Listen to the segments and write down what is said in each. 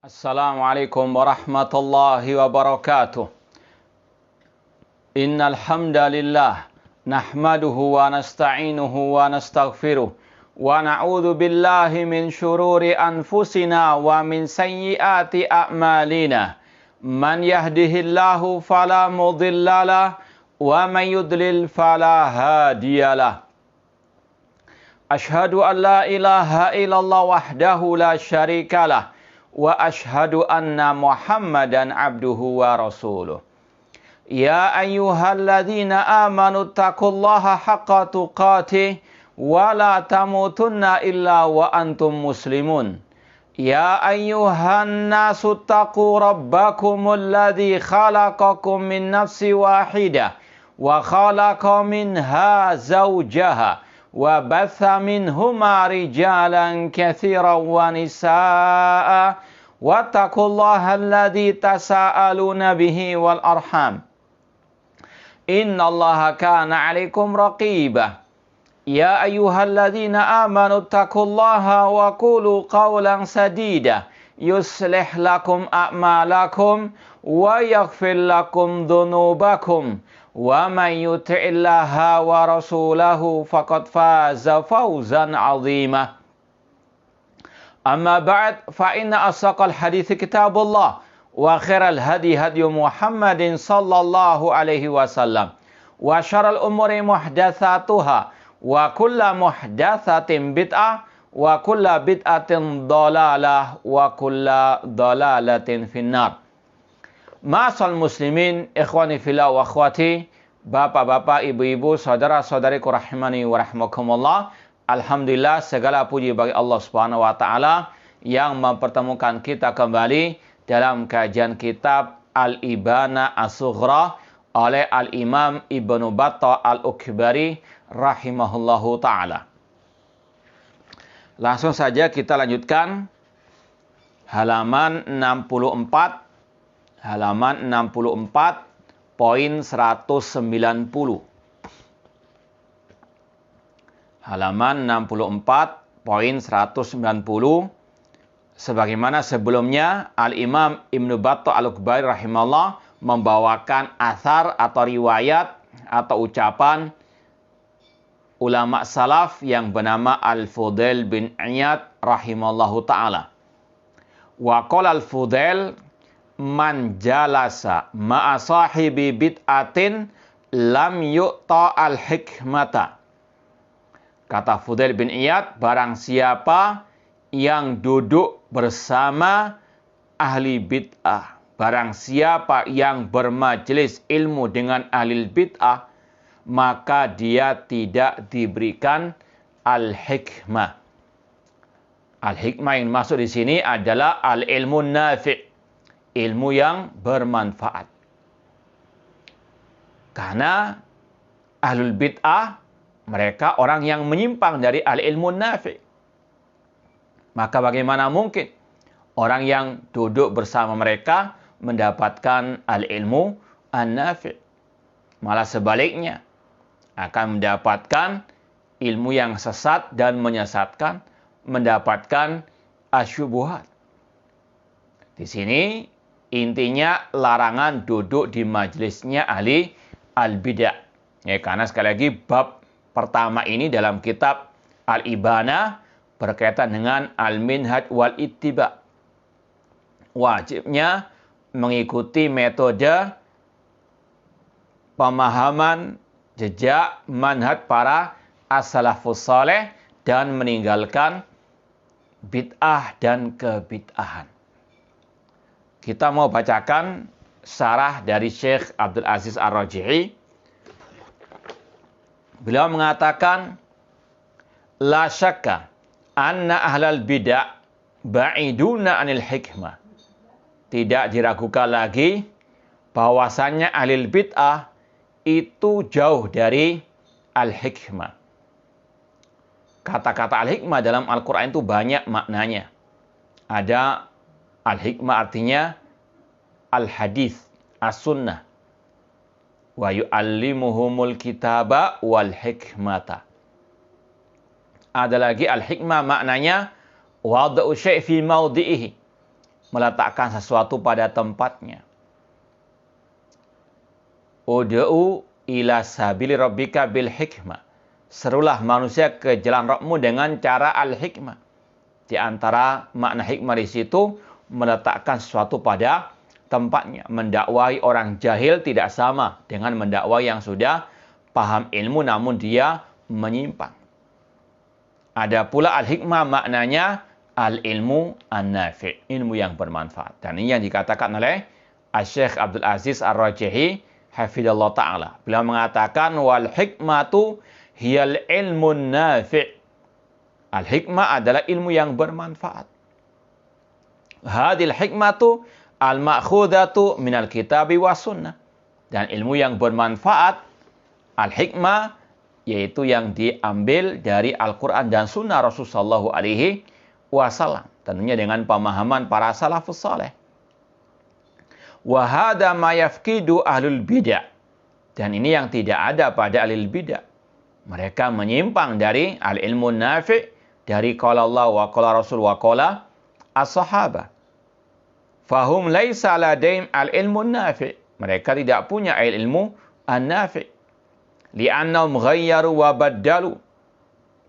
Assalamualaikum warahmatullahi wabarakatuh. Innal hamdalillah nahmaduhu wa nasta'inuhu wa nastaghfiruh wa na'udzu billahi min syururi anfusina wa min sayyiati a'malina. Man yahdihillahu fala mudhillalah wa man yudlil fala hadiyalah. Ashhadu an la ilaha illallah wahdahu la syarikalah wa ashhadu anna Muhammadan abduhu wa rasuluh. Ya ayyuhalladzina amanu taqullaha haqqa tuqatih wa la tamutunna illa wa antum muslimun. Ya ayyuhan nasu taqu rabbakumul ladzi khalaqakum min nafsin wahidah wa khalaqa minha zawjaha wa batha minhuma rijalan katsiran wa nisaa'a wattaqullaha alladzi tasaaluna bihi wal arham innallaha kana 'alaikum raqiba. Ya ayyuhalladzina amanu taqullaha wa qulu qawlan sadida yuslih lakum a'malakum wa yaghfir lakum dhunubakum wa man yuti'illaha wa rasulahu faqad faza fawzan 'azima. Amma ba'd, fa inna asaqal hadithi kitabullah wa khairal hadi hadi Muhammadin sallallahu alaihi wasallam wa syarrul umuri muhdatsatuha wa kullu muhdatsatin bid'ah wa kullu bid'atin dhalalah wa kullu dhalalatin finnar. Ma'asal muslimin, ikhwani fillah wa akhwati, bapak-bapak, ibu-ibu, saudara-saudariku rahimani wa rahmakumullah. Alhamdulillah, segala puji bagi Allah Subhanahu wa taala yang mempertemukan kita kembali dalam kajian kitab Al-Ibana As-Sughra oleh Al-Imam Ibnu Battah Al-Ukbari rahimahullahu taala. Langsung saja kita lanjutkan halaman 64. Halaman 64, poin 190. Halaman 64, poin 190. Sebagaimana sebelumnya, Al-Imam Ibnu Battah Al-Ukbari rahimahullah membawakan athar atau riwayat atau ucapan ulama salaf yang bernama Al-Fudail bin Iyad rahimahullahu ta'ala. Wa qala Al-Fudail, man jalasa ma'a sahibi bid'atin lam yu'ta al-hikmata. Kata Fudail bin Iyad, barang siapa yang duduk bersama ahli bid'ah, barang siapa yang bermajelis ilmu dengan ahli bid'ah, maka dia tidak diberikan al-hikmah. Al-hikmah yang masuk di sini adalah al-ilmu nafi', ilmu yang bermanfaat. Karena ahlul bid'ah, mereka orang yang menyimpang dari al-ilmu nafi'. Maka bagaimana mungkin orang yang duduk bersama mereka mendapatkan al-ilmu an-nafi'? Malah sebaliknya, akan mendapatkan ilmu yang sesat dan menyesatkan, mendapatkan asyubuhat. Di sini intinya larangan duduk di majelisnya ahli al-bid'ah. Ya, karena sekali lagi bab pertama ini dalam kitab Al-Ibana berkaitan dengan al-minhaj wal ittiba. Wajibnya mengikuti metode pemahaman jejak manhaj para as-salafus saleh dan meninggalkan bid'ah dan kebid'ahan. Kita mau bacakan syarah dari Syekh Abdul Aziz Ar-Raji'i. Beliau mengatakan, la syakka anna ahlal bid'ah ba'iduna anil hikmah. Tidak diragukan lagi bahwasannya ahli bid'ah itu jauh dari al-hikmah. Kata-kata al-hikmah dalam Al-Quran itu banyak maknanya. Ada al-hikmah artinya al-hadis, as-sunnah. Wa yu'allimuhumul kitaba wal hikmata. Ada lagi al-hikmah maknanya wada'u syai' fi mawdi'ihi. meletakkan sesuatu pada tempatnya. Ud'u ila sabili rabbika bil hikmah. Serulah manusia ke jalan Rabbmu dengan cara al-hikmah. Di antara makna hikmah di situ meletakkan sesuatu pada tempatnya. Mendakwai orang jahil tidak sama dengan mendakwai yang sudah paham ilmu namun dia menyimpang. Ada pula al-hikmah maknanya al-ilmu an-nafi', ilmu yang bermanfaat. Dan ini yang dikatakan oleh Syekh Abdul Aziz Ar-Rajihi hafidhallahu ta'ala. Beliau mengatakan wal hikmatu hiyal ilmun nafi'. Al-hikmah adalah ilmu yang bermanfaat. Hadil hikmatu al-ma'khudatu minal kitabi wa sunnah. Dan ilmu yang bermanfaat, al-hikmah, yaitu yang diambil dari Al-Quran dan sunnah Rasulullah SAW. Tentunya dengan pemahaman para salafus saleh. Wa hadha ma yafqidu ahlul bid'ah. Dan ini yang tidak ada pada ahlul bid'ah. Mereka menyimpang dari al-ilmu nafi', dari qala Allah wa qala Rasul wa qala as-sahabah. Fahum laisa ladaim al-ilmu nafi'. Mereka tidak punya ilmu an-nafi'. Li'annahum ghayyaru wa baddalu.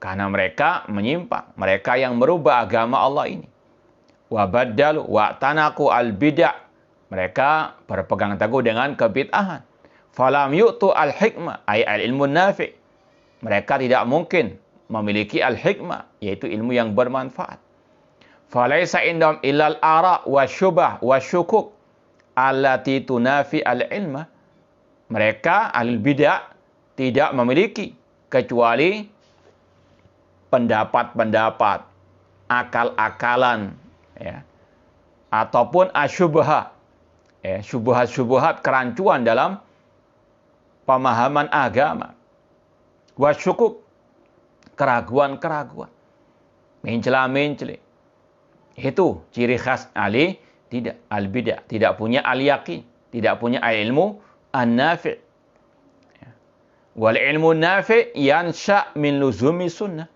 Karena mereka menyimpang. Mereka yang merubah agama Allah ini. Wa baddalu wa tanaku al-bid'ah. Mereka berpegang teguh dengan kebid'ahan. Falam yu'tu al-hikmah, ay al-ilmu nafi'. Mereka tidak mungkin memiliki al-hikmah, yaitu ilmu yang bermanfaat. Falaysa indahum illal ara' wa syubah wa syukuk allati tunafi al-ilmah. Mereka al-bid'ah tidak memiliki kecuali pendapat-pendapat, akal-akalan, ya, ataupun asyubha, ya, syubhat-syubhat, kerancuan dalam pemahaman agama. Wasyukuk, keraguan-keraguan, mencela-mencela. Itu ciri khas al-bid'ah, tidak punya al-yaqin, tidak punya ilmu an-nafi'. Wal ilmu nafi' yansha' min luzumi sunnah.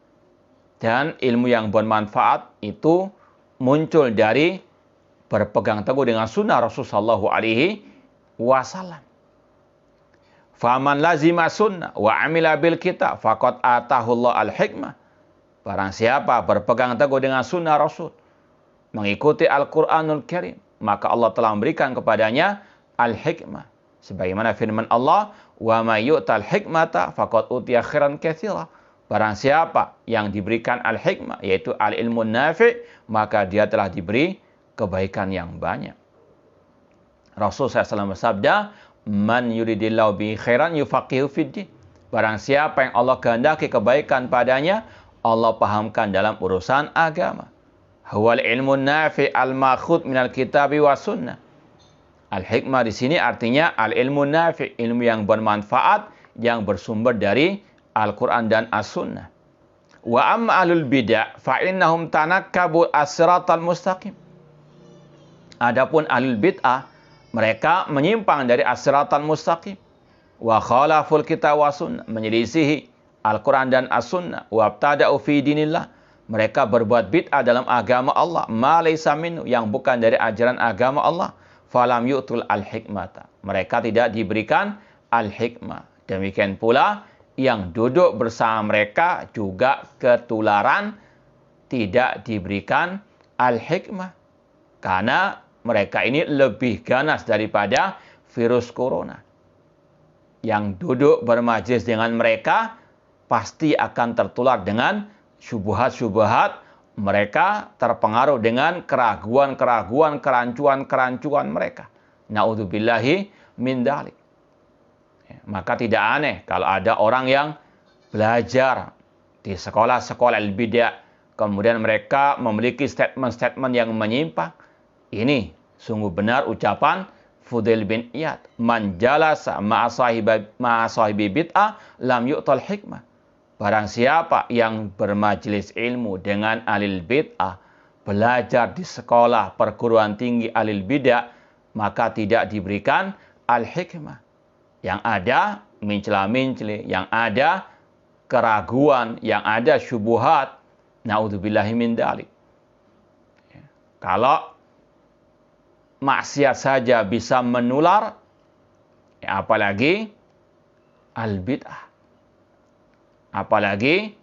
Dan ilmu yang bermanfaat itu muncul dari berpegang teguh dengan sunnah Rasulullah SAW. Faman lazima sunnah wa amila bil kitab faqad atahullah al-hikmah. Barang siapa berpegang teguh dengan sunnah Rasul, mengikuti Al-Quranul Karim, maka Allah telah memberikan kepadanya al-hikmah. Sebagaimana firman Allah, wa may yu'tal hikmata faqad utiya khairan katsira. Barang siapa yang diberikan al-hikmah, yaitu al-ilmu nafi', maka dia telah diberi kebaikan yang banyak. Rasul SAW bersabda, man yuridillahu bi khairan yufaqihu fiddin. Barang siapa yang Allah kehendaki kebaikan padanya, Allah pahamkan dalam urusan agama. Huwal ilmu nafi' al-makhud minal kitabi wa sunnah. Al-hikmah di sini artinya al-ilmu nafi', ilmu yang bermanfaat yang bersumber dari Al-Quran dan As-Sunnah. Wa amma ahlul bid'ah fa innahum tanakkabu as-siratal mustaqim. Adapun ahlul bid'ah, mereka menyimpang dari as-siratal mustaqim. Wa khalaful kitab wa sunnah, menyelisihi Al-Quran dan As-Sunnah. Wa abtada'u fi dinillah, mereka berbuat bid'ah dalam agama Allah. Ma laysa minhu, yang bukan dari ajaran agama Allah. Falam yu'tul al-hikmata, mereka tidak diberikan al-hikmah. Demikian pula yang duduk bersama mereka juga ketularan tidak diberikan al-hikmah. Karena mereka ini lebih ganas daripada virus corona. Yang duduk bermajlis dengan mereka pasti akan tertular dengan syubhat-syubhat. Mereka terpengaruh dengan keraguan-keraguan, kerancuan-kerancuan mereka. Na'udzubillahi min dzalik. Maka tidak aneh kalau ada orang yang belajar di sekolah-sekolah al-bid'ah, kemudian mereka memiliki statement-statement yang menyimpang. Ini sungguh benar ucapan Fudail bin Iyad, man jalasa ma'a sahibi bid'ah lam yu'tal hikmah. Barang siapa yang bermajlis ilmu dengan alil bid'ah, belajar di sekolah perguruan tinggi alil bid'ah, maka tidak diberikan al-hikmah. Yang ada mencela-mencela, yang ada keraguan, yang ada syubhat. Na'udzubillahi min dzalik. Kalau maksiat saja bisa menular, ya apalagi al-bid'ah. Apalagi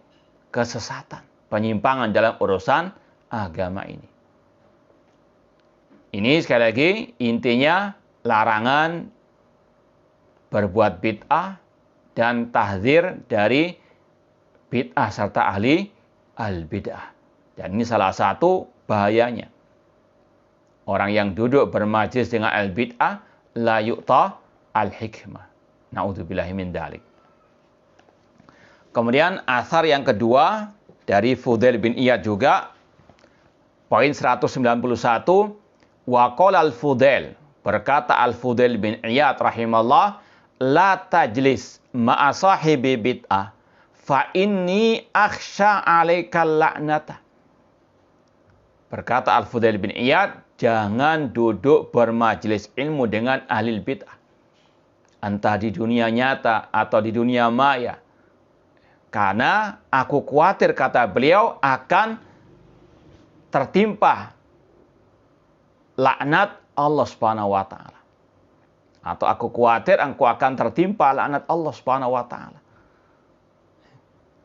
kesesatan, penyimpangan dalam urusan agama ini. Ini sekali lagi intinya larangan berbuat bid'ah dan tahdzir dari bid'ah serta ahli al-bid'ah. Dan ini salah satu bahayanya. Orang yang duduk bermajlis dengan al-bid'ah la yu'ta al-hikmah. Na'udzubillahi min dzalik. Kemudian asar yang kedua dari Fudail bin Iyad juga, poin 191, wa qala al-Fudail, berkata al-Fudail bin Iyad rahimahullah, la tajlis ma'a sahibi bid'ah fa inni akhsha 'alaikal la'nata. Berkata al-Fudail bin Iyad, jangan duduk bermajlis ilmu dengan ahli bid'ah, entah di dunia nyata atau di dunia maya. Karena aku khawatir, kata beliau, akan tertimpa laknat Allah Subhanahu wa taala. Atau aku khawatir engkau akan tertimpa laknat Allah Subhanahu wa taala.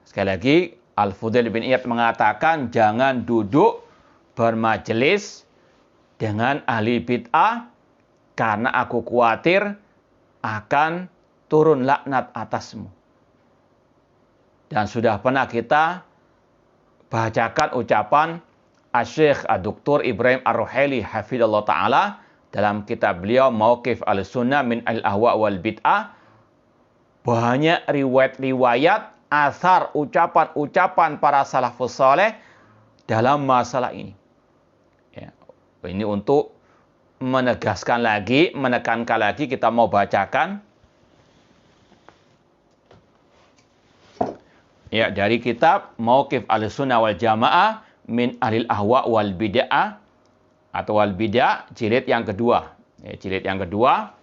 Sekali lagi, Al-Fudail bin Iyad mengatakan jangan duduk bermajelis dengan ahli bid'ah karena aku khawatir akan turun laknat atasmu. Dan sudah pernah kita bacakan ucapan Asy-Syaikh Ad-Doktor Ibrahim Ar-Ruhaili hafizallahu taala dalam kitab beliau Mauqif Ahlussunnah min al-Ahwa wal Bid'ah. Banyak riwayat-riwayat, asar, ucapan-ucapan para salafus saleh dalam masalah ini. Ya, ini untuk menegaskan lagi, menekankan lagi, kita mau bacakan. Ya, dari kitab Mauqif Ahlussunnah wal Jamaah min Ahlil Ahwa wal Bid'ah atau wal Bid'ah jilid yang kedua. Ya, jilid yang kedua.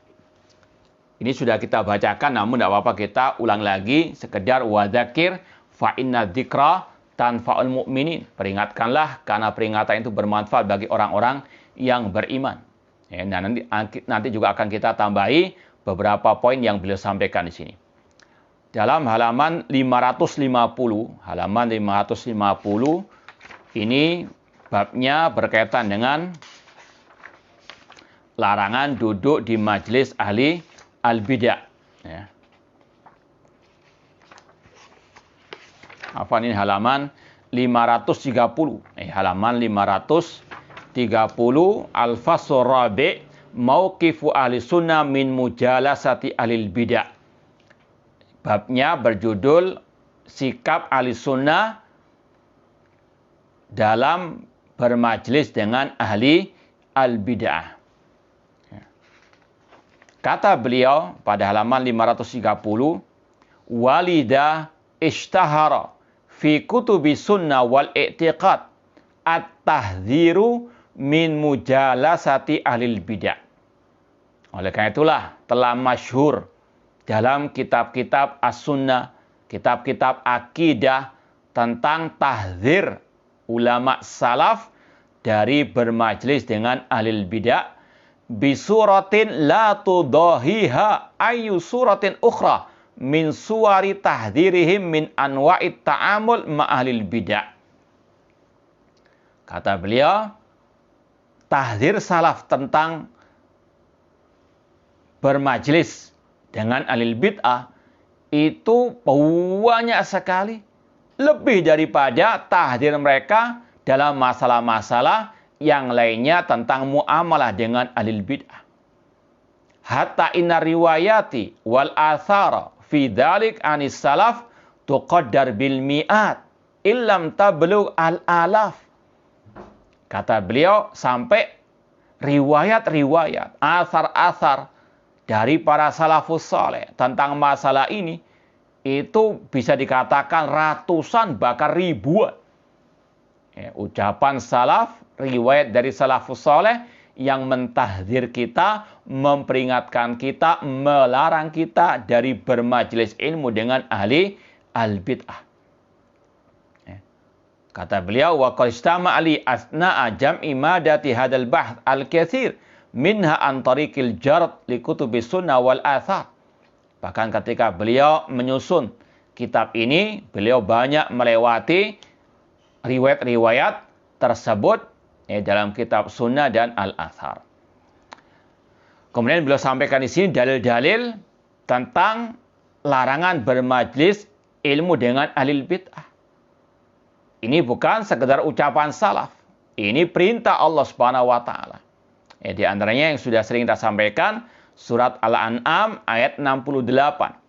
Ini sudah kita bacakan, namun tidak apa-apa kita ulang lagi, sekedar wadzakir fa inna dzikra tanfa'ul mu'minin. Peringatkanlah karena peringatan itu bermanfaat bagi orang-orang yang beriman. Ya, nah nanti juga akan kita tambahi beberapa poin yang beliau sampaikan di sini. Dalam halaman 550, ini babnya berkaitan dengan larangan duduk di majelis ahli al-bid'ah. Ya. Ini halaman 530. Halaman 530, al-fasl rabi' mauqifu ahli sunnah min mujalasati ahli bid'ah. Babnya berjudul sikap ahli sunnah dalam bermajlis dengan ahli al-bid'ah. Kata beliau pada halaman 530, walida ishtahara fi kutubi sunnah wal i'tiqad at-tahdhiru min mujalasati ahli bid'ah. Oleh karena itulah telah masyhur dalam kitab-kitab as-sunnah, kitab-kitab akidah tentang tahdzir ulama salaf dari bermajlis dengan ahli bid'ah bisuratin la tudahiha ayu suratin ukhra min suwari tahdzirihim min anwa'it ta'amul ma'ahlil bid'ah. Kata beliau, tahdzir salaf tentang bermajlis dengan ahli bid'ah itu banyak sekali, lebih daripada tahdzir mereka dalam masalah-masalah yang lainnya tentang muamalah dengan ahli bid'ah. Hatta inna riwayati wal athara fi dzalik anis salaf tuqaddar bil mi'at illam tablugh al alaf. Kata beliau, sampai riwayat-riwayat, asar-asar dari para salafus saleh tentang masalah ini itu bisa dikatakan ratusan bahkan ribuan. Ya, ucapan salaf, riwayat dari salafus saleh yang mentahdzir kita, memperingatkan kita, melarang kita dari bermajlis ilmu dengan ahli al-bid'ah. Ya. Kata beliau, wa qad istama ali asna'a jam'i madati hadzal bahth al-katsir minha an tariqil jard li kutubis sunnah wal athar. Bahkan ketika beliau menyusun kitab ini, beliau banyak melewati riwayat-riwayat tersebut dalam kitab sunnah dan al-athar. Kemudian beliau sampaikan di sini dalil-dalil tentang larangan bermajlis ilmu dengan ahli bid'ah. Ini bukan sekedar ucapan salaf. Ini perintah Allah Subhanahu wa taala. Di antaranya yang sudah sering kita sampaikan, surat Al-An'am ayat 68.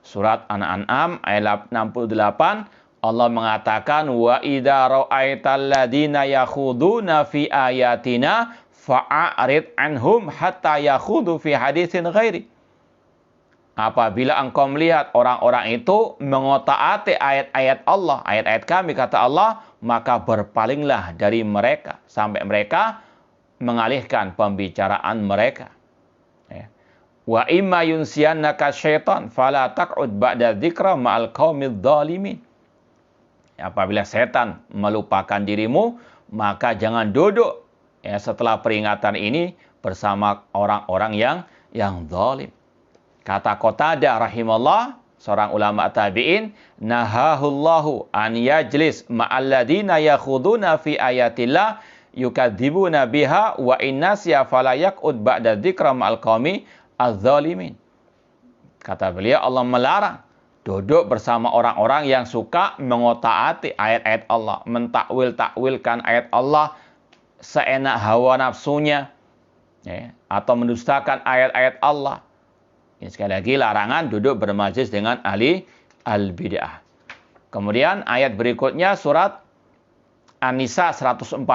Surat Al-An'am ayat 68, Allah mengatakan, wa idza ra'aital ladzina yakhuduna fi ayatina fa'arid anhum hatta yakhudu fi haditsin ghairi. Apabila engkau melihat orang-orang itu mengotak-atik ayat-ayat Allah, ayat-ayat kami, kata Allah, maka berpalinglah dari mereka sampai mereka mengalihkan pembicaraan mereka. Wa imma yunsiyannaka syaitan fala taq'ud ba'da dzikra ma'al qaumidz zalimin. Apabila setan melupakan dirimu, maka jangan duduk setelah peringatan ini bersama orang-orang yang zalim. Kata Qatadah rahimahullah, seorang ulama tabi'in, nahahullahu an yajlis ma'alladina yakhuduna fi ayatillah yukadzibuna biha wa innasya fala yaq'ud ba'da dzikra ma'al qaumi az-zalimin. Kata beliau, Allah melarang duduk bersama orang-orang yang suka mengotak-atik ayat-ayat Allah, mentakwil-takwilkan ayat Allah seenak hawa nafsunya, atau mendustakan ayat-ayat Allah. Ini sekali lagi larangan duduk bermajlis dengan ahli al-bid'ah. Kemudian ayat berikutnya surat An-Nisa 140,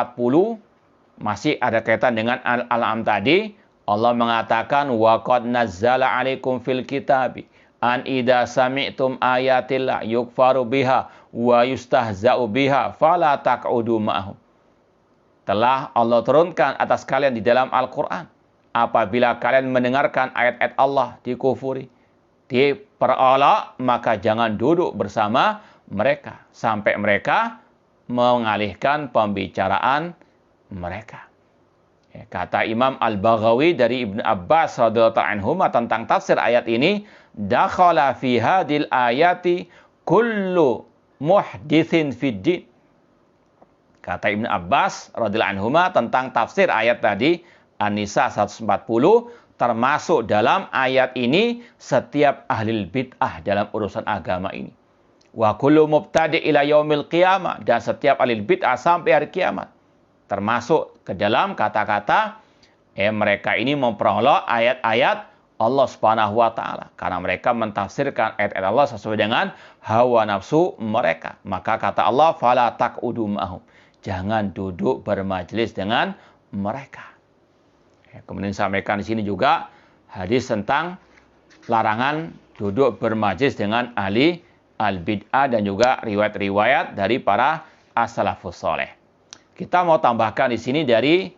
masih ada kaitan dengan Al-An'am tadi. Allah mengatakan, wa qad nazzala 'alaikum fil kitabi an idza sami'tum ayatillah yukfaru biha wa yustahza'u biha fala taq'udu ma'ahum. Telah Allah turunkan atas kalian di dalam Al-Quran, apabila kalian mendengarkan ayat-ayat Allah dikufuri, diperolok, maka jangan duduk bersama mereka sampai mereka mengalihkan pembicaraan mereka. Kata Imam Al-Baghawi dari Ibnu Abbas radhiyallahu anhu tentang tafsir ayat ini, dakhala fi hadil ayati kullu muhditsin fid din. Kata Ibnu Abbas radhiyallahu anhu tentang tafsir ayat tadi An-Nisa 140, termasuk dalam ayat ini setiap ahli bid'ah dalam urusan agama ini. Wa kullu mubtadi' ila yaumil qiyamah, dan setiap ahli bid'ah sampai hari kiamat. Termasuk ke dalam kata-kata mereka ini memperolok ayat-ayat Allah Subhanahu wa taala karena mereka mentafsirkan ayat-ayat Allah sesuai dengan hawa nafsu mereka. Maka kata Allah, fala taq'udu ma'hum, jangan duduk bermajlis dengan mereka. Kemudian disampaikan di sini juga hadis tentang larangan duduk bermajlis dengan ahli al-bid'ah dan juga riwayat-riwayat dari para as-salafus saleh. Kita mau tambahkan di sini dari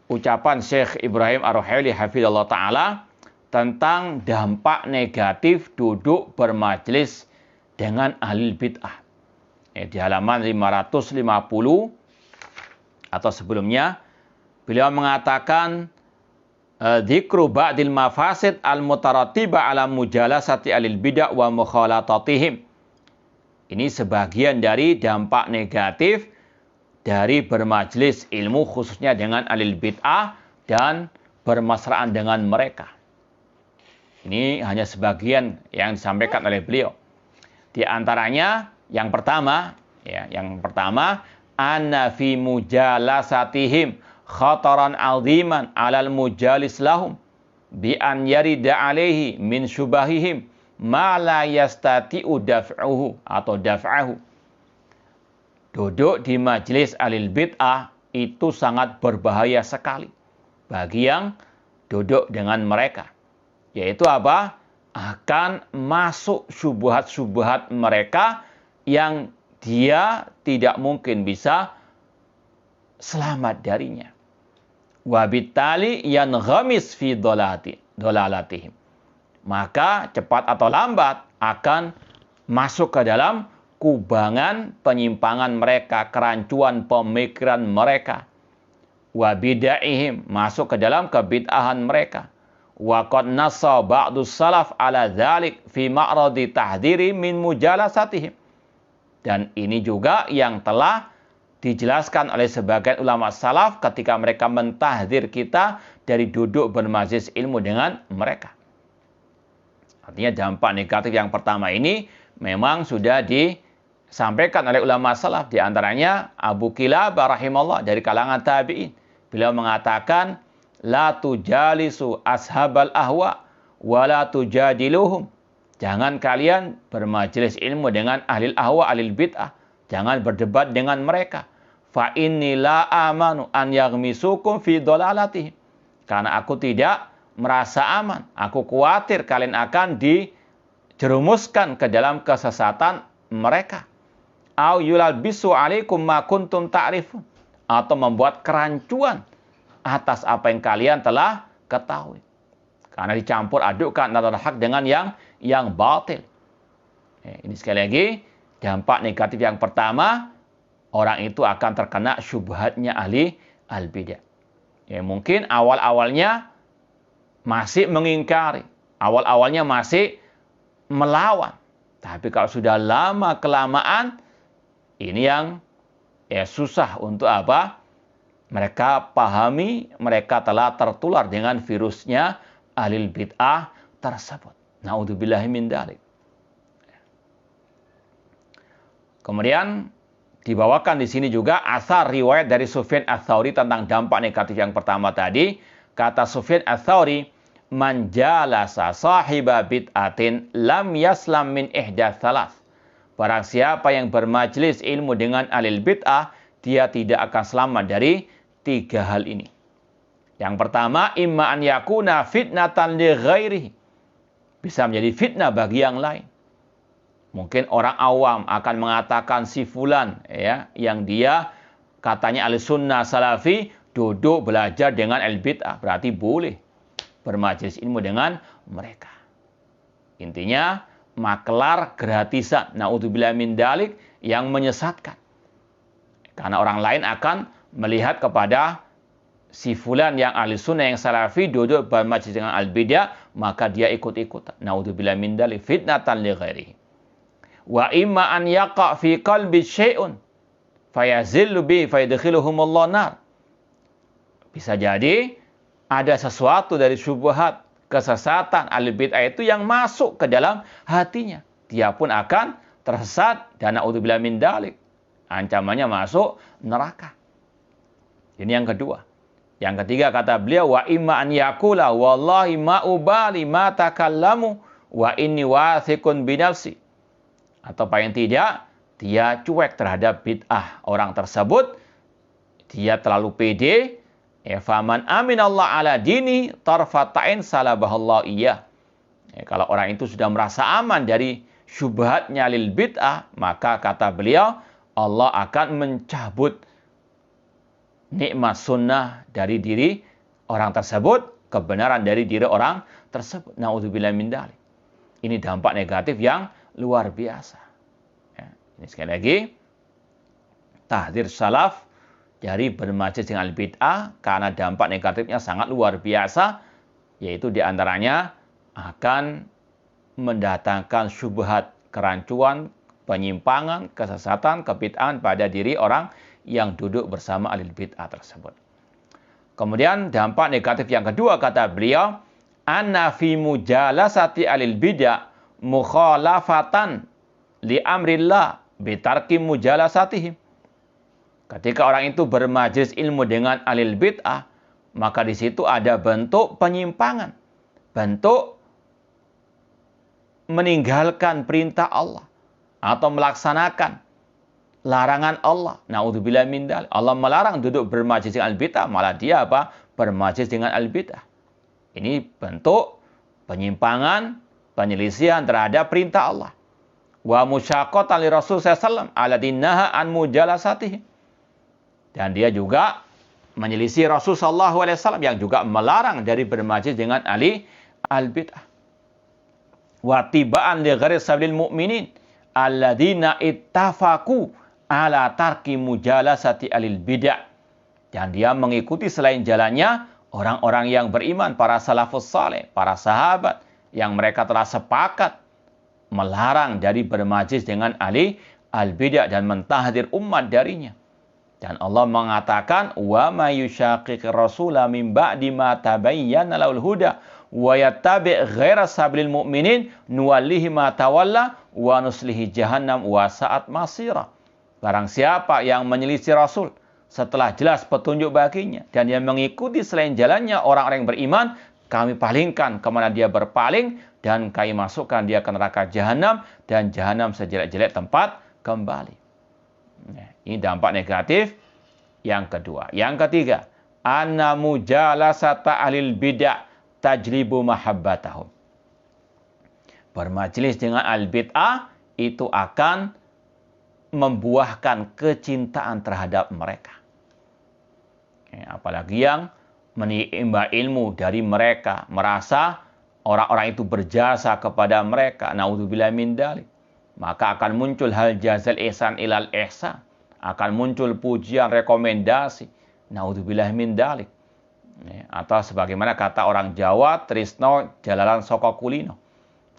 ucapan Syekh Ibrahim Ar-Ruhaili hafizallahu taala tentang dampak negatif duduk bermajlis dengan ahli bid'ah. Di halaman 550 atau sebelumnya, beliau mengatakan, dzikru ba'dil mafasid al-mutarattiba ala mujalasati ahli bid'ah wa mukhalatatihim. Ini sebagian dari dampak negatif dari bermajlis ilmu khususnya dengan ahli bid'ah dan bermesraan dengan mereka. Ini hanya sebagian yang disampaikan oleh beliau. Di antaranya yang pertama, anna fi mujalasatihim khataran 'aziman 'alal mujalis lahum bi an yarida 'alaihi min syubahihim ma la yastati'u daf'uhu atau daf'ahu. Duduk di majelis ahli bid'ah itu sangat berbahaya sekali bagi yang duduk dengan mereka. Yaitu apa? Akan masuk syubhat-syubhat mereka yang dia tidak mungkin bisa selamat darinya. Wabittali yanghamis fi dolalatihim. Maka cepat atau lambat akan masuk ke dalam kubangan penyimpangan mereka, kerancuan pemikiran mereka. wa bid'ahihim, masuk ke dalam kebid'ahan mereka. Wa qad nassa ba'du salaf ala dzalik fi ma'radi tahdhiri min mujalasatihim. Dan ini juga yang telah dijelaskan oleh sebagian ulama salaf ketika mereka mentahdzir kita dari duduk bermajlis ilmu dengan mereka. Artinya dampak negatif yang pertama ini memang sudah disampaikan oleh ulama salaf, di antaranya Abu Kilabah rahimahullah dari kalangan tabi'in. Beliau mengatakan, la tujalisu ashabal ahwa wa la tujadiluhum. Jangan kalian bermajelis ilmu dengan ahli ahwa, ahli bid'ah. Jangan berdebat dengan mereka. Fa inni la amanu an yaghmisukum fi dhalalatihim. Karena aku tidak merasa aman. Aku khawatir kalian akan dijerumuskan ke dalam kesesatan mereka. Au yulbisu alaikum ma kuntum ta'rifun. Atau membuat kerancuan atas apa yang kalian telah ketahui. Karena dicampur adukkan antara hak dengan yang batil. Ini sekali lagi dampak negatif yang pertama, orang itu akan terkena syubhatnya ahli al-bidah. Mungkin awal-awalnya masih mengingkari, awal-awalnya masih melawan. Tapi kalau sudah lama kelamaan, ini yang susah untuk apa? Mereka pahami, mereka telah tertular dengan virusnya ahli bid'ah tersebut. Na'udzubillahi min dzalik. Kemudian dibawakan di sini juga asar riwayat dari Sufyan Ats-Tsauri tentang dampak negatif yang pertama tadi. Kata Sufyan Ats-Tsauri, man jalasa sahiba bid'atin lam yaslam min ihdaats tsalas. Barang siapa yang bermajlis ilmu dengan ahli bid'ah, dia tidak akan selamat dari 3 hal ini. Yang pertama, imma an yakuna fitnatan li ghairihi. Bisa menjadi fitnah bagi yang lain. Mungkin orang awam akan mengatakan si fulan yang dia katanya ahli sunnah salafi duduk belajar dengan ahli bid'ah, berarti boleh bermajlis ilmu dengan mereka. Intinya maklar gratisan, naudzubillah min dzalik, yang menyesatkan. Karena orang lain akan melihat kepada si fulan yang ahli sunnah yang salafi duduk bermajlis dengan al-bidah, maka dia ikut-ikutan. Naudzubillah min dzalik, fitnatan li ghairihi. Wa imma an yaqa fi qalbi syai'un fayazillu bi fayadkhiluhumullah nar. Bisa jadi ada sesuatu dari syubhat, kesesatan ahli bid'ah itu yang masuk ke dalam hatinya. Dia pun akan tersesat dan naudzubillah min dzalik. Ancamannya masuk neraka. Ini yang kedua. Yang ketiga kata beliau, wa imma an yaqula wallahi ma ubali ma takallamu wa inni wathiqun bi nafsi. Atau paling tidak, dia cuek terhadap bid'ah orang tersebut, dia terlalu pede, faman aminallah ala dini tarfatain salabahallah iya. Kalau orang itu sudah merasa aman dari syubhatnya lil bid'ah, maka kata beliau, Allah akan mencabut nikmat sunnah dari diri orang tersebut, kebenaran dari diri orang tersebut. Na'udzubillah min dzalik. Ini dampak negatif yang luar biasa. Ini sekali lagi, tahdzir salaf dari bermajlis dengan bid'ah karena dampak negatifnya sangat luar biasa, yaitu diantaranya akan mendatangkan syubhat, kerancuan, penyimpangan, kesesatan, kebid'ahan pada diri orang yang duduk bersama ahli bid'ah tersebut. Kemudian dampak negatif yang kedua kata beliau, anna fi mujalasati ahli bid'ah mukhalafatan li amrillah bitarki mujalasatihim. Ketika orang itu bermajlis ilmu dengan ahli bid'ah, maka di situ ada bentuk penyimpangan, bentuk meninggalkan perintah Allah atau melaksanakan larangan Allah. Na'udzubillah min dzalik. Allah melarang duduk bermajlis dengan al-bid'ah, malah dia bermajlis dengan al-bid'ah. Ini bentuk penyimpangan, penyelisihan terhadap perintah Allah. Wa musyaqqatan li Rasul sallallahu alaihi wasallam an mujalasatihi. Dan dia juga menyelisih Rasul sallallahu alaihi wasallam yang juga melarang dari bermajlis dengan ahli al-bid'ah. Wa tibaan li ghairi sabilil mu'minin alladzina ittafaqu ala tarki mujalasati alil bid'ah. Dan dia mengikuti selain jalannya orang-orang yang beriman, para salafus saleh, para sahabat, yang mereka telah sepakat melarang dari bermajlis dengan ahli al-bid'ah dan mentahdir umat darinya. Dan Allah mengatakan, wa may yushaqiqir rasula min ba'di ma tabayyana lahul huda wa yattabi' ghaira sabilil mu'minin nuwallihi ma tawalla wa nuslihi jahannam wa sa'at masira. Barang siapa yang menyelisih Rasul setelah jelas petunjuk baginya dan yang mengikuti selain jalannya orang-orang yang beriman, kami palingkan kemana dia berpaling dan kami masukkan dia ke neraka jahanam dan jahanam sejelek-jelek tempat kembali. Ini dampak negatif yang kedua. Yang ketiga, anna mujalasata ahlil bid'ah tajlibu mahabbatahum. Bermajlis dengan al-bid'ah itu akan membuahkan kecintaan terhadap mereka. Apalagi yang menimba ilmu dari mereka, merasa orang-orang itu berjasa kepada mereka. Naudzubillah min dzalik. Maka akan muncul hal jazal ihsan ilal ihsan. Akan muncul pujian, rekomendasi. Naudzubillah min dzalik. Atau sebagaimana kata orang Jawa, trisno jalalan soko kulino.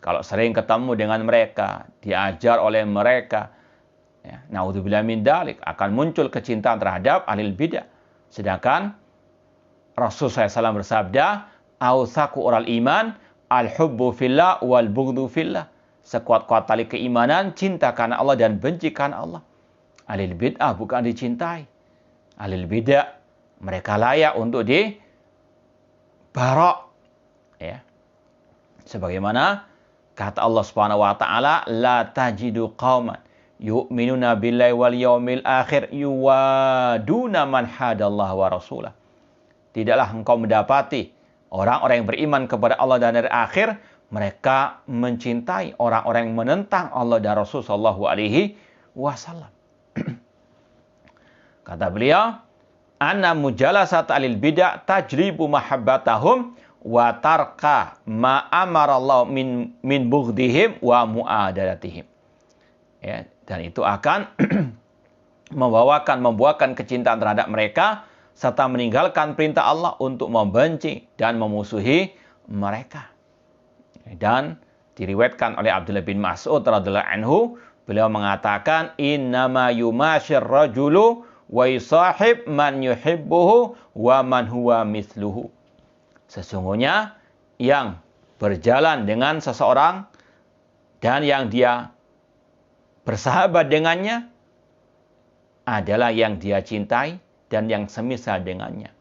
Kalau sering ketemu dengan mereka, diajar oleh mereka, naudzubillah min dzalik, akan muncul kecintaan terhadap ahlul bidah. Sedangkan Rasul SAW bersabda, "Autsaku oral iman, al-hubbu fillah wal bughdhu fillah." Sekuat-kuat tali keimanan, cinta karena Allah dan benci karena Allah. Ahlul bid'ah bukan dicintai. Ahlul bid'ah mereka layak untuk dibarok. Sebagaimana kata Allah Subhanahu wa taala, "La tajidu qauman yu'minuna billahi wal yaumil akhir yuwaduna man hadallahu wa rasulah." Tidaklah engkau mendapati orang-orang yang beriman kepada Allah dan hari akhir, mereka mencintai orang-orang yang menentang Allah dan Rasul sallallahu alaihi wasallam. Kata beliau, "Anna mujalasat alil bid'ah tajribu mahabbatahum wa tarka ma amara Allah min bughdihim wa mu'adadatihim." Dan itu akan membuahkan kecintaan terhadap mereka serta meninggalkan perintah Allah untuk membenci dan memusuhi mereka. Dan diriwayatkan oleh Abdullah bin Mas'ud radhiyallahu anhu, beliau mengatakan, "Innama yumashir rajulu wa yusahib man yuhibbuhu wa man huwa mithluhu." Sesungguhnya yang berjalan dengan seseorang dan yang dia bersahabat dengannya adalah yang dia cintai dan yang semisal dengannya.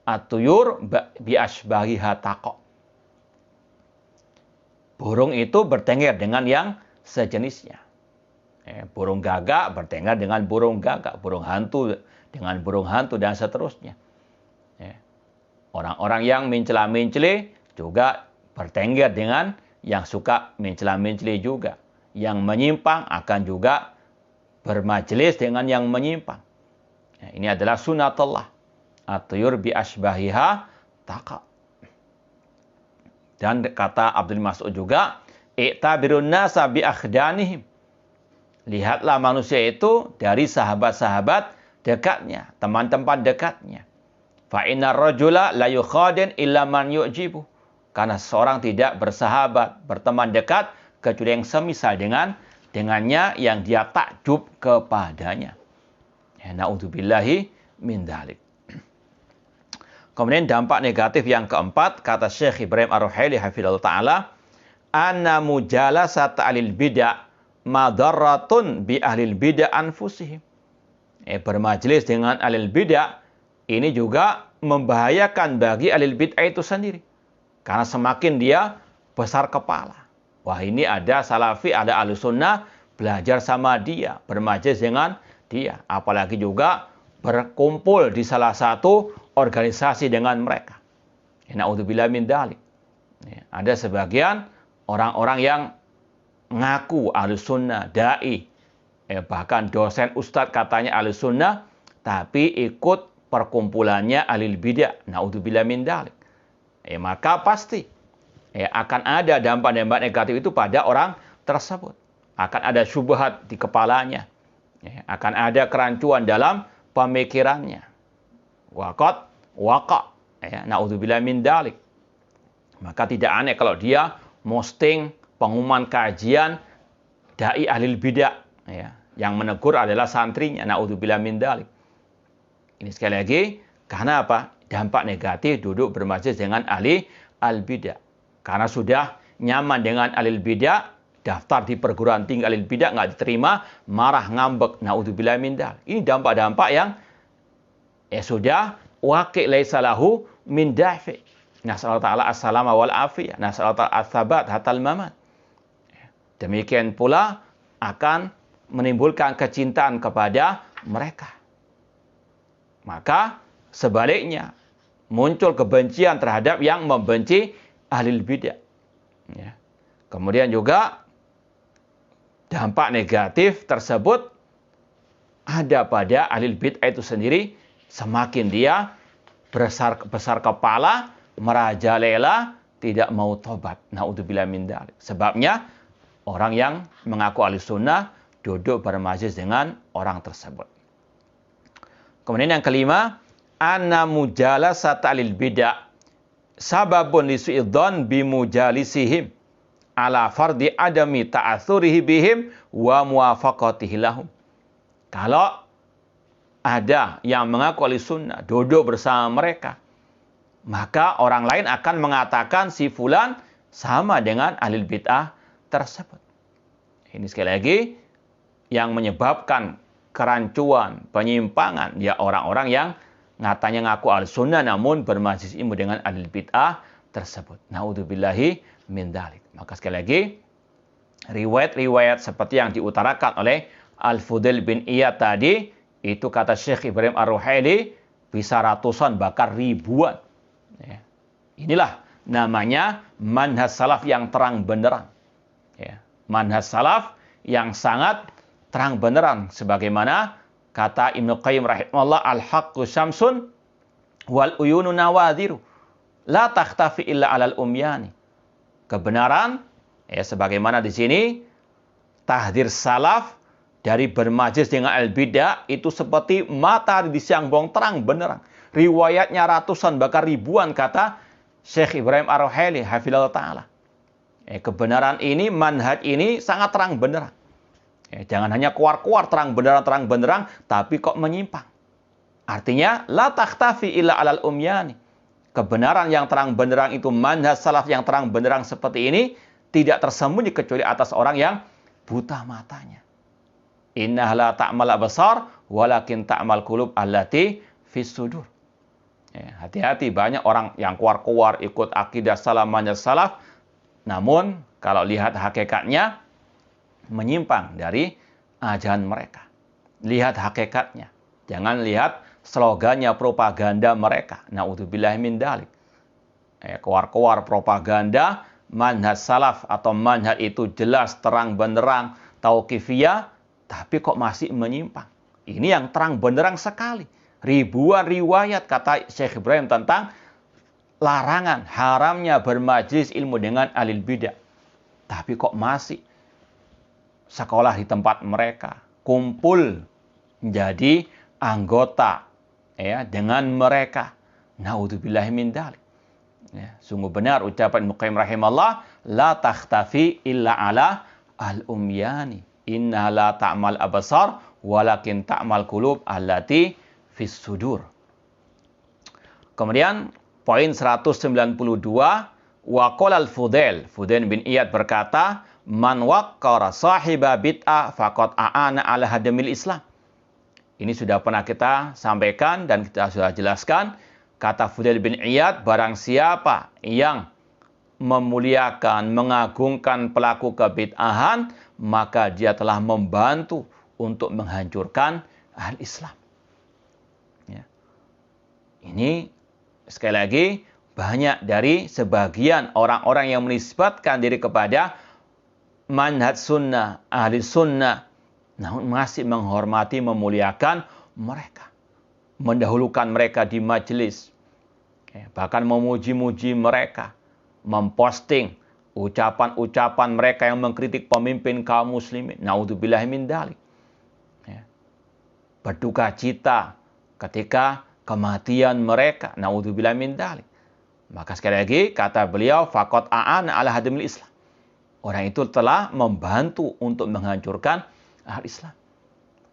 At-tuyur bi asbahiha taqa. Burung itu bertengger dengan yang sejenisnya. Burung gagak bertengger dengan burung gagak, burung hantu dengan burung hantu dan seterusnya. Orang-orang yang mencela-mencela juga bertengger dengan yang suka mencela-mencela juga. Yang menyimpang akan juga bermajelis dengan yang menyimpang. Ini adalah sunatullah. At-tuyur bi asbahiha taqa. Dan kata Abdul Mas'ud juga, "I'tabirun nasa bi akhdanihim." Lihatlah manusia itu dari sahabat-sahabat dekatnya, teman-teman dekatnya. Fa innar rajula la yukhadin illa man yu'jibu. Karena seorang tidak bersahabat, berteman dekat kecuali yang semisal dengannya yang dia takjub kepadanya. Na'udzubillahi min dzalik. Kemudian dampak negatif yang keempat, kata Syekh Ibrahim Ar-Ruhaili hafizahullah ta'ala, "Anna mujalasat alil bid'ah madarratun bi ahlil bid'ah anfusihim." Bermajlis dengan ahlil bid'ah ini juga membahayakan bagi ahlil bid'ah itu sendiri. Karena semakin dia besar kepala. Wah, ini ada salafi, ada ahlu sunnah, belajar sama dia, bermajlis dengan dia. Apalagi juga berkumpul di salah satu organisasi dengan mereka. Na'udzubillah min dzalik. Ada sebagian orang-orang yang ngaku ahlu sunnah, da'i, bahkan dosen ustadz katanya ahlu sunnah, tapi ikut perkumpulannya ahlul bidah. Na'udzubillah min dzalik. Maka pasti akan ada dampak-dampak negatif itu pada orang tersebut. Akan ada syubhat di kepalanya. Akan ada kerancuan dalam pemikirannya. Waqad waqa. Ya, naudzubillah min dalik. Maka tidak aneh kalau dia posting pengumuman kajian dai ahlil bidah, ya, yang menegur adalah santrinya. Naudzubillah min dalik. Ini sekali lagi karena apa? Dampak negatif duduk bermajlis dengan ahli al-bidah. Karena sudah nyaman dengan ahli bidah, daftar di perguruan tinggi ahli bidah nggak diterima, marah ngambek. Naudzubillah min dalik. Ini dampak-dampak yang sudah waqi' laisa lahu min dafi'. Nas'alullah ta'ala as-salama wal afiyah. Nas'alullah ta'ala as-sabat hatal mamat. Demikian pula akan menimbulkan kecintaan kepada mereka. Maka sebaliknya muncul kebencian terhadap yang membenci ahli bidah. Ya. Kemudian juga dampak negatif tersebut ada pada ahli bidah itu sendiri. Semakin dia besar kepala, merajalela, tidak mau tobat. Naudzubillah min dzalik. Sebabnya orang yang mengaku ahli sunnah duduk bermajlis dengan orang tersebut. Kemudian yang kelima, anna mujalasat alil bidah sababun lisu'idzan bimujalisihim ala fardi adami ta'athurihi bihim wa muwafaqatihi lahum. Kalau ada yang mengaku ahli sunnah duduk bersama mereka, maka orang lain akan mengatakan si fulan sama dengan ahli bid'ah tersebut. Ini sekali lagi yang menyebabkan kerancuan, penyimpangan, ya orang-orang yang nyatanya ngaku ahli sunnah namun bermajlis ilmu dengan ahli bid'ah tersebut. Naudzubillahi min dzalik. Maka sekali lagi riwayat-riwayat seperti yang diutarakan oleh Al-Fudail bin Iyad tadi, itu kata Syekh Ibrahim Ar-Ruhaili bisa ratusan bahkan ribuan. Ya. Inilah namanya manhaj salaf yang terang benderang. Ya. Manhaj salaf yang sangat terang benderang. Sebagaimana kata Ibnu Qayyim rahimahullah, al-haqqu syamsun wal uyunu nawadhiru la takhtafi illa alal umyani. Kebenaran, ya, sebagaimana di sini tahdzir salaf dari bermajlis dengan al-bidah itu seperti matahari di siang bolong terang benderang. Riwayatnya ratusan bahkan ribuan kata Syekh Ibrahim Ar-Ruhaili hafizallahu taala. Kebenaran ini, manhaj ini sangat terang benderang. Jangan hanya keluar-keluar terang benderang, tapi kok menyimpang. Artinya la takhtafi illa alal umyani. Kebenaran yang terang benderang itu, manhaj salaf yang terang benderang seperti ini tidak tersembunyi kecuali atas orang yang buta matanya. Innaha la ta'mal absar walakin ta'mal qulub allati fis sudur. Hati-hati, banyak orang yang keluar-keluar ikut akidah salaf, manhaj salaf, namun kalau lihat hakikatnya menyimpang dari ajaran mereka. Lihat hakikatnya. Jangan lihat slogannya, propaganda mereka. Naudzubillahi min dzalik. Keluar-keluar propaganda manhaj salaf atau manhaj itu jelas terang benderang tauqifiyah, tapi kok masih menyimpang. Ini yang terang benderang sekali. Ribuan riwayat kata Syekh Ibrahim tentang larangan haramnya bermajlis ilmu dengan ahli bidah. Tapi kok masih sekolah di tempat mereka, kumpul menjadi anggota, ya, dengan mereka. Naudzubillahi min dzalik. Ya, sungguh benar ucapan Ibnu Qayyim rahimahullah, la takhtafi illa ala al-umyani. Inna la ta'mal absar walakin ta'mal qulub allati fis sudur. Kemudian poin 192, wa qala al-Fudail bin Iyad berkata, man waqqara sahiba bid'ah faqad a'ana ala hadamil Islam. Ini sudah pernah kita sampaikan dan kita sudah jelaskan. Kata Fudail bin Iyad, barang siapa yang memuliakan, mengagungkan pelaku kebid'ahan, maka dia telah membantu untuk menghancurkan al-Islam. Ya. Ini sekali lagi banyak dari sebagian orang-orang yang menisbatkan diri kepada manhaj sunnah, ahli sunnah, namun masih menghormati, memuliakan mereka, mendahulukan mereka di majelis, bahkan memuji-muji mereka, memposting ucapan-ucapan mereka yang mengkritik pemimpin kaum muslimin. Naudzubillahi min dzalik. Berduka cita ketika kematian mereka. Naudzubillah min dzalik. Maka sekali lagi kata beliau, faqad a'ana ala hadmil Islam. Orang itu telah membantu untuk menghancurkan Islam.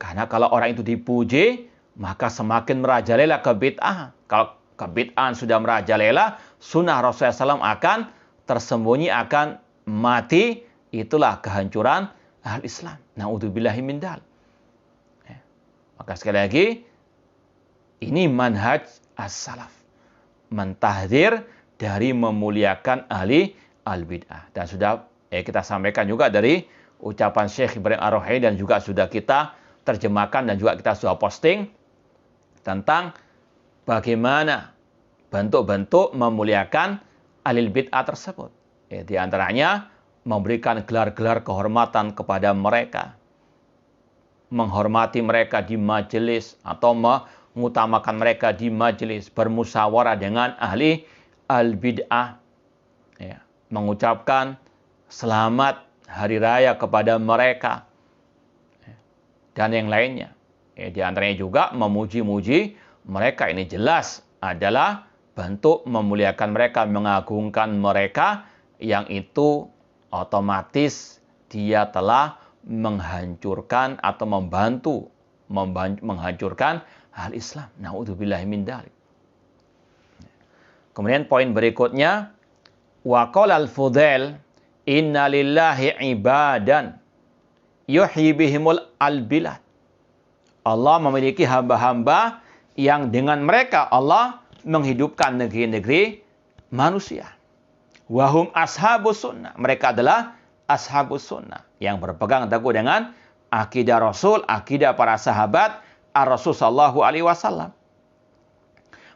Karena kalau orang itu dipuji, maka semakin merajalela kebid'ahan. Kalau kebid'ahan sudah merajalela, sunnah Rasulullah SAW akan tersembunyi, akan mati. Itulah kehancuran Islam. Naudzubillahi min dzalik. Maka sekali lagi, ini manhaj as-salaf. Mentahdzir dari memuliakan ahli al-bid'ah. Dan sudah kita sampaikan juga dari ucapan Syekh Ibrahim Ar-Ruhaili dan juga sudah kita terjemahkan dan juga kita sudah posting tentang bagaimana bentuk-bentuk memuliakan ahli bid'ah tersebut. Di antaranya memberikan gelar-gelar kehormatan kepada mereka, menghormati mereka di majelis atau mengutamakan mereka di majelis, bermusyawarah dengan ahli al-bid'ah, mengucapkan selamat hari raya kepada mereka, dan yang lainnya. Di antaranya juga memuji-muji mereka. Ini jelas adalah bentuk memuliakan mereka, mengagungkan mereka, yang itu otomatis dia telah menghancurkan atau membantu menghancurkan hal Islam. Naudzubillahi min dzalik. Kemudian poin berikutnya, wa qala al-Fudail, inna lillahi ibadan yuhyi bihimul al-bilad. Allah memiliki hamba-hamba yang dengan mereka Allah menghidupkan negeri-negeri manusia. Wahum ashabus sunnah. Mereka adalah ashabus sunnah yang berpegang teguh dengan akidah Rasul, akidah para sahabat Ar-Rasul sallallahu alaihi wasallam.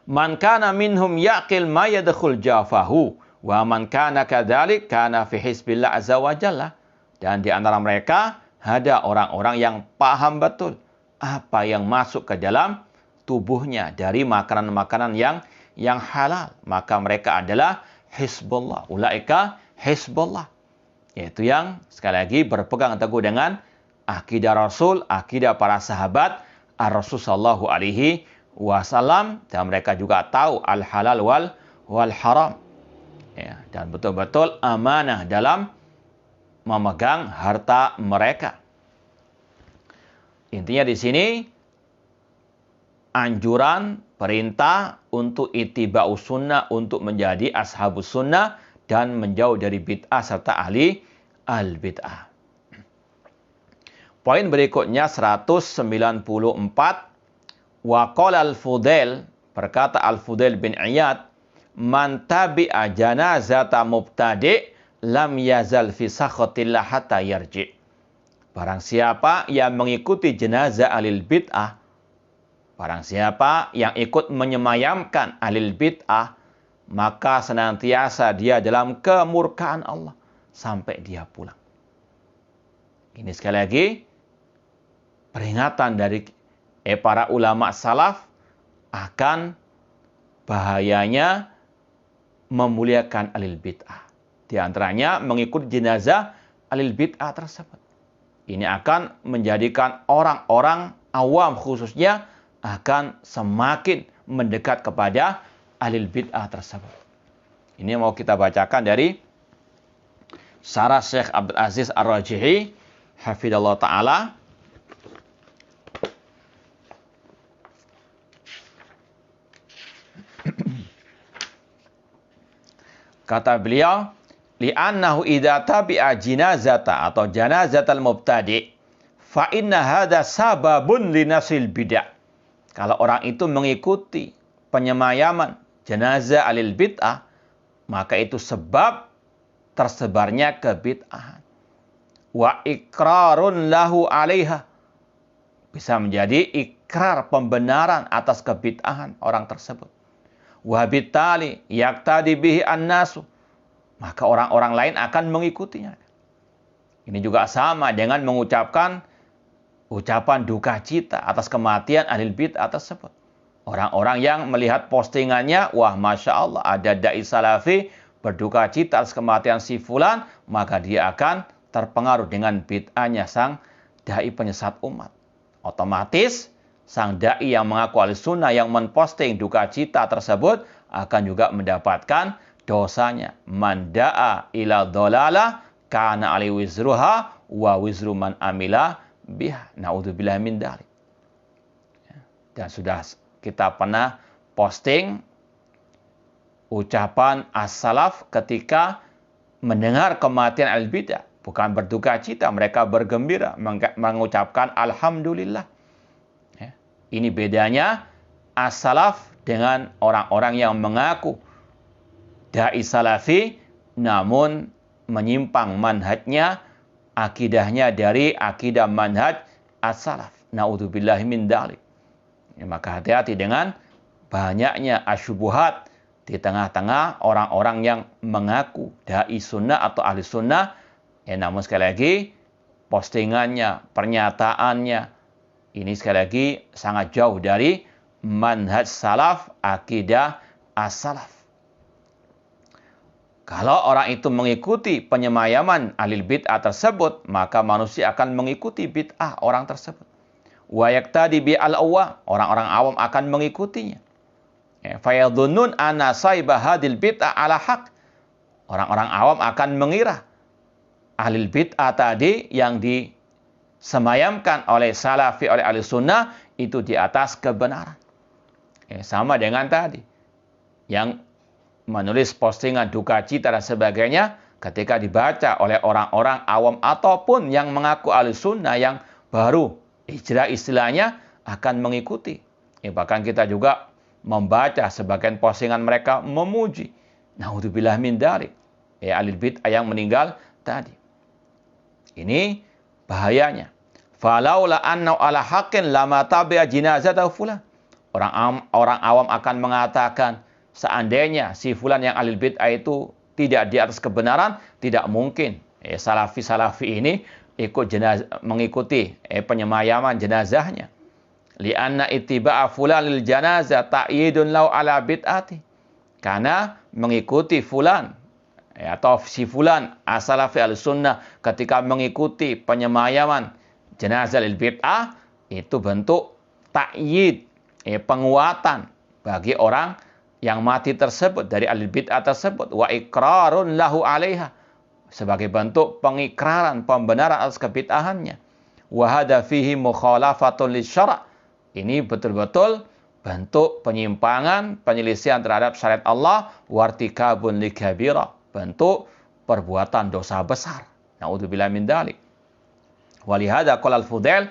Man kana minhum yaqil ma yadkhul jafahu wa man kana kadzalik kana fi hizbillah azza wa jalla. Dan di antara mereka ada orang-orang yang paham betul apa yang masuk ke dalam tubuhnya dari makanan-makanan yang halal, maka mereka adalah Hizbullah. Ulaika Hizbullah. Yaitu yang sekali lagi berpegang teguh dengan akidah Rasul, akidah para sahabat Ar-Rasul sallallahu alaihi wasallam, dan mereka juga tahu al-halal wal haram. Dan betul-betul amanah dalam memegang harta mereka. Intinya di sini anjuran, perintah untuk ittiba'us sunnah, untuk menjadi ashabus sunnah dan menjauh dari bid'ah serta ahli al-bid'ah. Poin berikutnya 194, wa qala al-Fudail, berkata al-Fudail bin Iyad, man tabi'a janazata mubtadi' lam yazal fi sakhatillah hatta yarji'. Barang siapa yang mengikuti jenazah ahli bid'ah, barang siapa yang ikut menyemayamkan ahli bid'ah, maka senantiasa dia dalam kemurkaan Allah sampai dia pulang. Ini sekali lagi peringatan dari para ulama salaf akan bahayanya memuliakan ahli bid'ah. Di antaranya mengikuti jenazah ahli bid'ah tersebut. Ini akan menjadikan orang-orang awam khususnya akan semakin mendekat kepada ahli bid'ah tersebut. Ini mau kita bacakan dari Syarah Syekh Abdul Aziz Ar-Rajihi hafidhallahu ta'ala. Kata beliau, li'annahu idza tabi'a jinazata atau janazatal mubtadi' fa inna hadza sababun linasil bid'ah. Kalau orang itu mengikuti penyemayaman jenazah ahli bid'ah, maka itu sebab tersebarnya kebid'ahan. Wa iqrarun lahu 'alaiha. Bisa menjadi ikrar pembenaran atas kebid'ahan orang tersebut. Wa bitali yaqtadi bihi an-nasu. Maka orang-orang lain akan mengikutinya. Ini juga sama dengan mengucapkan ucapan duka cita atas kematian ahli bid'ah tersebut. Orang-orang yang melihat postingannya, wah Masya Allah, ada da'i salafi berduka cita atas kematian si fulan, maka dia akan terpengaruh dengan bid'ahnya sang da'i penyesat umat. Otomatis sang da'i yang mengaku ahli sunnah yang memposting duka cita tersebut akan juga mendapatkan dosanya. Man da'a ila dhalalah kana ali wizruha wa wizru man amila biha. Na'udzubillah min dzalik. Dan sudah kita pernah posting ucapan as-salaf ketika mendengar kematian al-bid'ah. Bukan berduka cita, mereka bergembira, mengucapkan alhamdulillah. Ya. Ini bedanya as-salaf dengan orang-orang yang mengaku da'i salafi, namun menyimpang manhajnya, akidahnya dari akidah manhaj as-salaf. Na'udzubillahi min dzalik. Ya, maka hati-hati dengan banyaknya asyubuhat di tengah-tengah orang-orang yang mengaku da'i sunnah atau ahli sunnah. Namun sekali lagi, postingannya, pernyataannya, ini sekali lagi sangat jauh dari manhaj salaf, akidah as-salaf. Kalau orang itu mengikuti penyemayaman ahli bid'ah tersebut, maka manusia akan mengikuti bid'ah orang tersebut. Wa yaqtadi bi al-awwam, orang-orang awam akan mengikutinya. Fayadhunnun anna sahiba hadil bid'ah ala haq. Orang-orang awam akan mengira ahli bid'ah tadi yang disemayamkan oleh salafi, oleh ahli sunnah, itu di atas kebenaran. Sama dengan tadi. Yang menulis postingan duka cita dan sebagainya, ketika dibaca oleh orang-orang awam ataupun yang mengaku ahli sunnah yang baru hijrah istilahnya, akan mengikuti. Bahkan kita juga membaca sebagian postingan mereka memuji. Na'udzubillah min dzalik. Ahli bid'ah yang meninggal tadi. Ini bahayanya. Falaula anna ala haqqin lama tabi'a jinazatahu fulan. Orang awam akan mengatakan, seandainya si fulan yang ahli bid'ah itu tidak di atas kebenaran, tidak mungkin salafi-salafi ini ikut mengikuti penyemayaman jenazahnya. Li'anna ittiba'a fulan lil janazah ta'yidun lau ala bid'ati. Karena mengikuti fulan atau si fulan as-salafi al-sunnah ketika mengikuti penyemayaman jenazah lil bid'ah, itu bentuk ta'yid, penguatan bagi orang yang mati tersebut dari ahli bid'ah tersebut, wa iqrarun lahu 'alaiha, sebagai bentuk pengikraran, pembenaran atas kebid'ahannya. Wa hadza fihi mukhalafatun lisyara'. Ini betul-betul bentuk penyimpangan, penyelisihan terhadap syariat Allah, wartikabun likabira, bentuk perbuatan dosa besar. Na'udzubillah min dzalik. Walihada qala al-Fudail,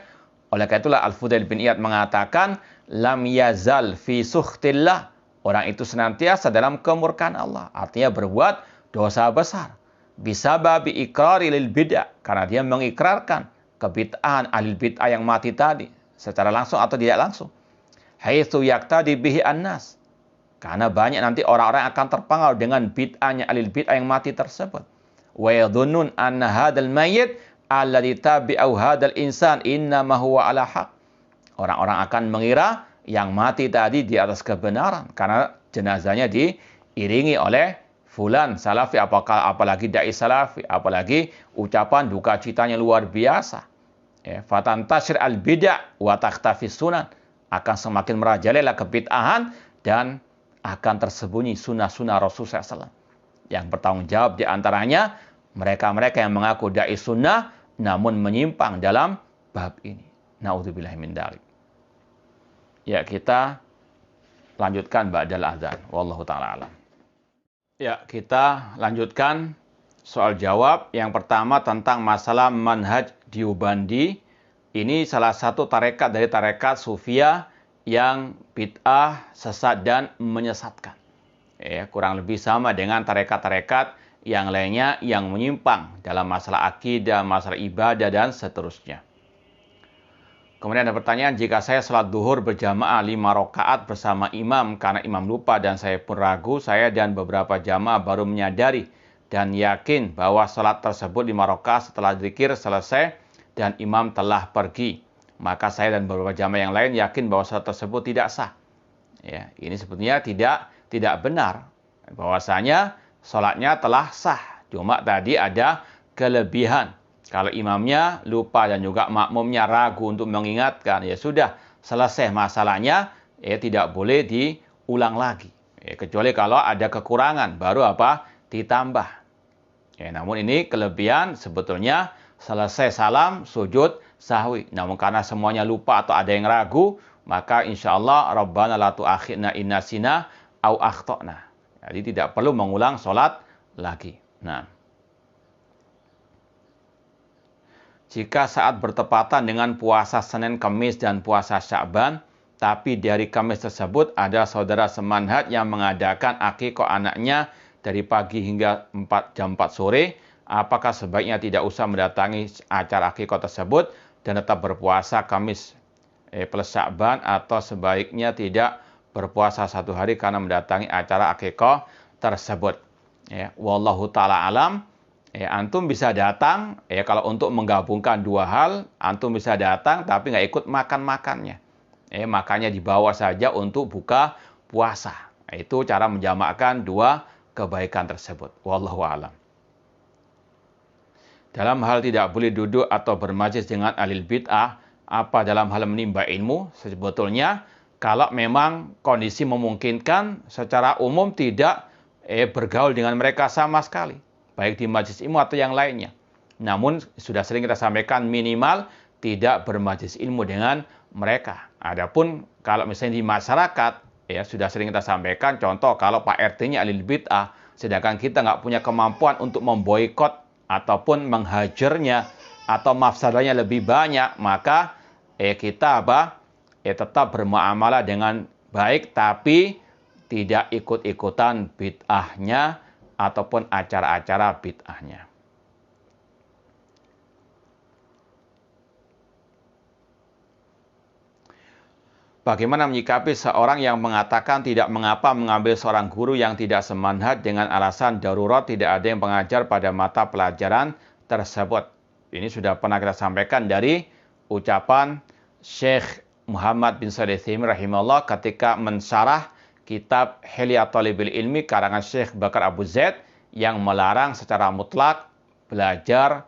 oleh karena itulah Al-Fudail bin Iyad mengatakan, lam yazal fi sukhtillah, orang itu senantiasa dalam kemurkaan Allah, artinya berbuat dosa besar. Bisababi iqrari lil bid'ah, karena dia mengikrarkan kebid'ahan ahli bid'ah yang mati tadi, secara langsung atau tidak langsung. Haitsu yaqtadi bihi an-nas, karena banyak nanti orang-orang akan terpengaruh dengan bid'ahnya ahli bid'ah yang mati tersebut. Wa yadhunnun anna hadzal mayyit alladzi tabi'ahu hadzal insan innama huwa ala haq. Orang-orang akan mengira yang mati tadi di atas kebenaran karena jenazahnya diiringi oleh fulan salafi, apalagi dai salafi, apalagi ucapan duka citanya luar biasa. Fatantashir al-bid'ah wa takhtafis sunan, akan semakin merajalela kebid'ahan dan akan tersembunyi sunnah-sunnah Rasulullah SAW. Yang bertanggung jawab di antaranya mereka-mereka yang mengaku dai sunnah namun menyimpang dalam bab ini. Na'udzubillah min dzalik. Ya, kita lanjutkan ba'dal adzan. Wallahu ta'ala alam. Ya, kita lanjutkan soal jawab. Yang pertama tentang masalah manhaj Diubandi. Ini salah satu tarekat dari tarekat Sufiyah yang bid'ah, sesat dan menyesatkan. Kurang lebih sama dengan tarekat-tarekat yang lainnya yang menyimpang dalam masalah akidah, masalah ibadah dan seterusnya. Kemudian ada pertanyaan, jika saya salat duhur berjamaah 5 rakaat bersama imam karena imam lupa dan saya pun ragu, saya dan beberapa jamaah baru menyadari dan yakin bahwa salat tersebut 5 rakaat setelah zikir selesai dan imam telah pergi. Maka saya dan beberapa jamaah yang lain yakin bahwa salat tersebut tidak sah. Ya, ini sebetulnya tidak benar. Bahwasanya salatnya telah sah. Cuma tadi ada kelebihan. Kalau imamnya lupa dan juga makmumnya ragu untuk mengingatkan, ya sudah, selesai masalahnya, tidak boleh diulang lagi. Kecuali kalau ada kekurangan, baru apa? Ditambah. Namun ini kelebihan sebetulnya selesai salam, sujud, sahwi. Namun karena semuanya lupa atau ada yang ragu, maka insya Allah Rabbana la tu'akhidna in nasina au akhtana. Jadi tidak perlu mengulang sholat lagi. Nah, jika saat bertepatan dengan puasa Senin, Kamis, dan puasa Sya'ban, tapi di hari Kamis tersebut ada saudara semanhaj yang mengadakan akikah anaknya dari pagi hingga jam 4 sore, apakah sebaiknya tidak usah mendatangi acara akikah tersebut dan tetap berpuasa Kamis plus Sya'ban, atau sebaiknya tidak berpuasa satu hari karena mendatangi acara akikah tersebut? Wallahu ta'ala alam. Antum bisa datang, kalau untuk menggabungkan dua hal, antum bisa datang tapi nggak ikut makan-makannya. Makannya dibawa saja untuk buka puasa. Itu cara menjamakkan dua kebaikan tersebut. Wallahu alam. Dalam hal tidak boleh duduk atau bermajlis dengan ahli bid'ah, apa dalam hal menimba ilmu? Sebetulnya kalau memang kondisi memungkinkan, secara umum tidak bergaul dengan mereka sama sekali, baik di majlis ilmu atau yang lainnya. Namun sudah sering kita sampaikan, minimal tidak bermajlis ilmu dengan mereka. Adapun kalau misalnya di masyarakat, sudah sering kita sampaikan, contoh kalau Pak RT-nya ahli bid'ah, sedangkan kita nggak punya kemampuan untuk memboikot ataupun menghajarnya, atau mafsadahnya lebih banyak, maka kita tetap bermuamalah dengan baik, tapi tidak ikut-ikutan bid'ahnya ataupun acara-acara bid'ahnya. Bagaimana menyikapi seorang yang mengatakan tidak mengapa mengambil seorang guru yang tidak semanhaj dengan alasan darurat tidak ada yang mengajar pada mata pelajaran tersebut? Ini sudah pernah kita sampaikan dari ucapan Syekh Muhammad bin Shalih Al-Utsaimin rahimahullah ketika mensyarah kitab Hilyatul Thalibil Ilmi karangan Syekh Bakar Abu Zaid yang melarang secara mutlak belajar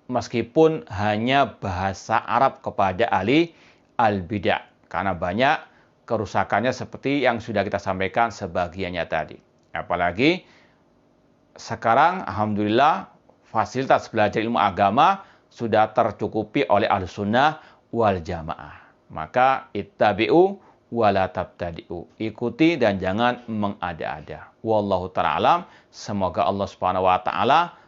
meskipun hanya bahasa Arab kepada ahli al-bidah, karena banyak kerusakannya seperti yang sudah kita sampaikan sebagiannya tadi. Apalagi sekarang alhamdulillah fasilitas belajar ilmu agama sudah tercukupi oleh Ahlussunnah wal Jamaah. Maka ittabi'u wala tabtadi'u. Ikuti dan jangan mengada-ada. Wallahu ta'ala alam. Semoga Allah Subhanahu wa taala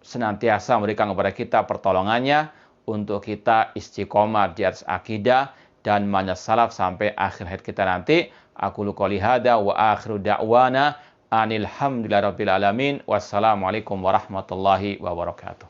senantiasa memberikan kepada kita pertolongannya untuk kita istiqomah di atas akidah dan manhaj salaf sampai akhir hayat kita nanti. Aku qouli hada wa akhiru da'wana anil hamdulillahirabbil alamin. Wassalamualaikum warahmatullahi wabarakatuh.